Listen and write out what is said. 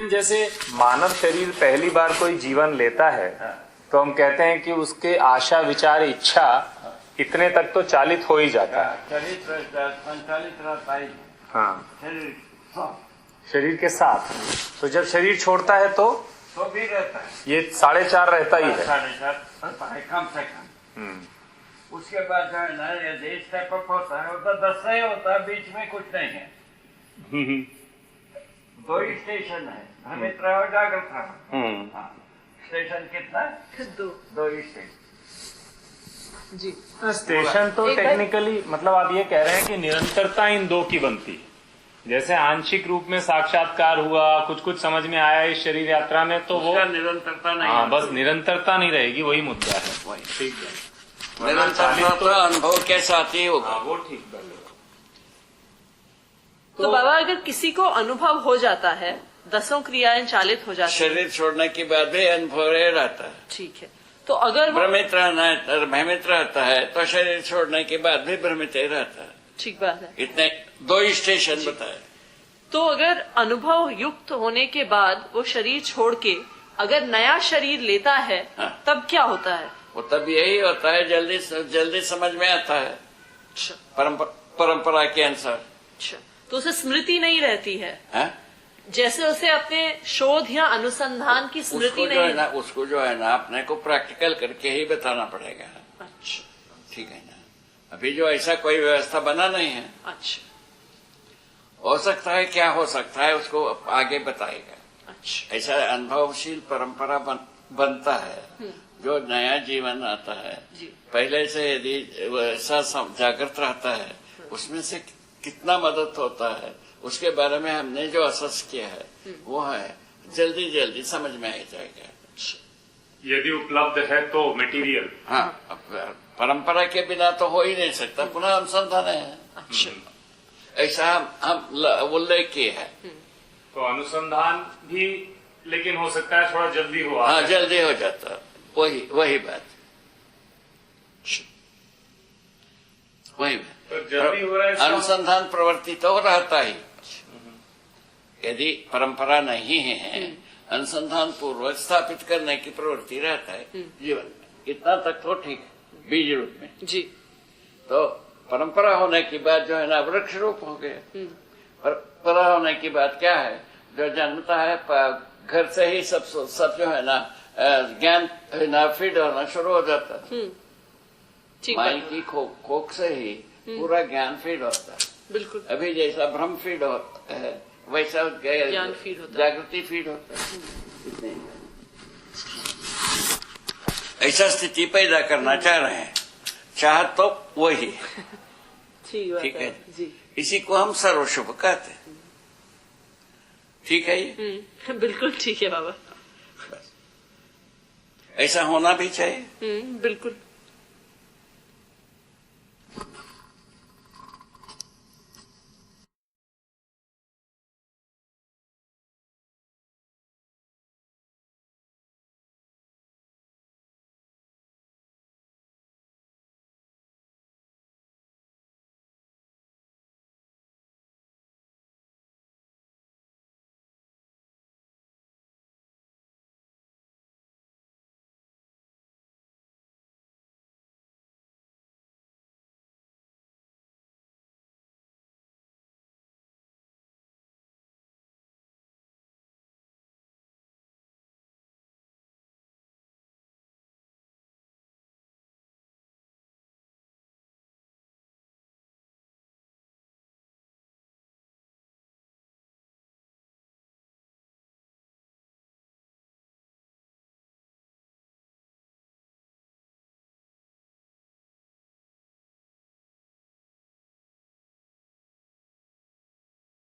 जैसे मानव शरीर पहली बार कोई जीवन लेता है तो हम कहते हैं कि उसके आशा विचार इच्छा इतने तक तो चालित हो ही जाता है। संचालित रहता है। हाँ, शरीर के साथ। तो जब शरीर छोड़ता है तो भी रहता है, ये 4.5 रहता ही है। 4.5 रहता है कम से कम। उसके बाद जो है ना, यदि इस टाइप ऑफ होता है तो 10 ही होता है, बीच में कुछ नहीं है। 2 ही स्टेशन है, भ्रमित रहो जागृत रहो। स्टेशन कितना है? 2 ही स्टेशन। जी, स्टेशन तो टेक्निकली मतलब आप ये कह रहे हैं कि निरंतरता इन 2 की बनती है। जैसे आंशिक रूप में साक्षात्कार हुआ, कुछ कुछ समझ में आया इस शरीर यात्रा में, तो वो निरंतरता नहीं। हाँ, बस निरंतरता नहीं रहेगी, वही मुद्दा है। ठीक है, निरंतरता तो अनुभव के साथ ही होगा। वो ठीक है। तो बाबा, अगर किसी को अनुभव हो जाता है, 10 क्रियाएं चालित हो जाती है, शरीर छोड़ने के बाद भी अनुभव रहता है। ठीक है, तो अगर भ्रमित रहता है तो शरीर छोड़ने के बाद भी भ्रमित ही रहता है। ठीक बात है। इतने 2 ही स्टेशन बताए। तो अगर अनुभव युक्त होने के बाद वो शरीर छोड़ के अगर नया शरीर लेता है, हाँ। तब क्या होता है? वो तब यही होता है, जल्दी समझ में आता है। अच्छा, परंपरा के अनुसार। अच्छा, तो उसे स्मृति नहीं रहती है। हाँ? जैसे उसे अपने शोध या अनुसंधान की स्मृति नहीं है। उसको जो है ना अपने को प्रैक्टिकल करके ही बताना पड़ेगा। अच्छा, ठीक है ना। अभी जो ऐसा कोई व्यवस्था बना नहीं है। अच्छा, हो सकता है, क्या हो सकता है उसको आगे बताएगा। अच्छा, ऐसा अनुभवशील परंपरा बनता है। जो नया जीवन आता है, पहले से यदि ऐसा जागृत रहता है, उसमें से कितना मदद होता है उसके बारे में हमने जो असेस किया है, वो है जल्दी समझ में आ जाएगा। यदि उपलब्ध है तो मटेरियल। हाँ, परंपरा के बिना तो हो ही नहीं सकता, पुनः अनुसंधान है। अच्छा, ऐसा हम उल्लेख किए है। तो अनुसंधान भी लेकिन हो सकता है थोड़ा जल्दी हो। हाँ, जल्दी हो जाता, वही बात। तो जल्दी हो रहा है, अनुसंधान प्रवृत्ति तो रहता ही। यदि परंपरा नहीं है, अनुसंधान पूर्वक स्थापित करने की प्रवृत्ति रहता है जीवन में। इतना तक तो ठीक है, बीज रूप में जी। तो परंपरा होने के बाद जो है ना वृक्ष रूप हो गया। परंपरा होने के बाद क्या है, जो जन्मता है घर से ही सब जो है ना ज्ञान है ना फीड होना शुरू हो जाता है। माई की कोख से ही पूरा ज्ञान फीड होता है। बिल्कुल। अभी जैसा भ्रम फीड होता है, वैसा ज्ञान फीड होता है, जागृति फीड होता है। ऐसा स्थिति पैदा करना चाह रहे हैं, चाह तो वही। ठीक है जी। इसी को हम सर्वशुभ कहते हैं। ठीक है ये? बिल्कुल ठीक है बाबा। ऐसा होना भी चाहिए। बिल्कुल।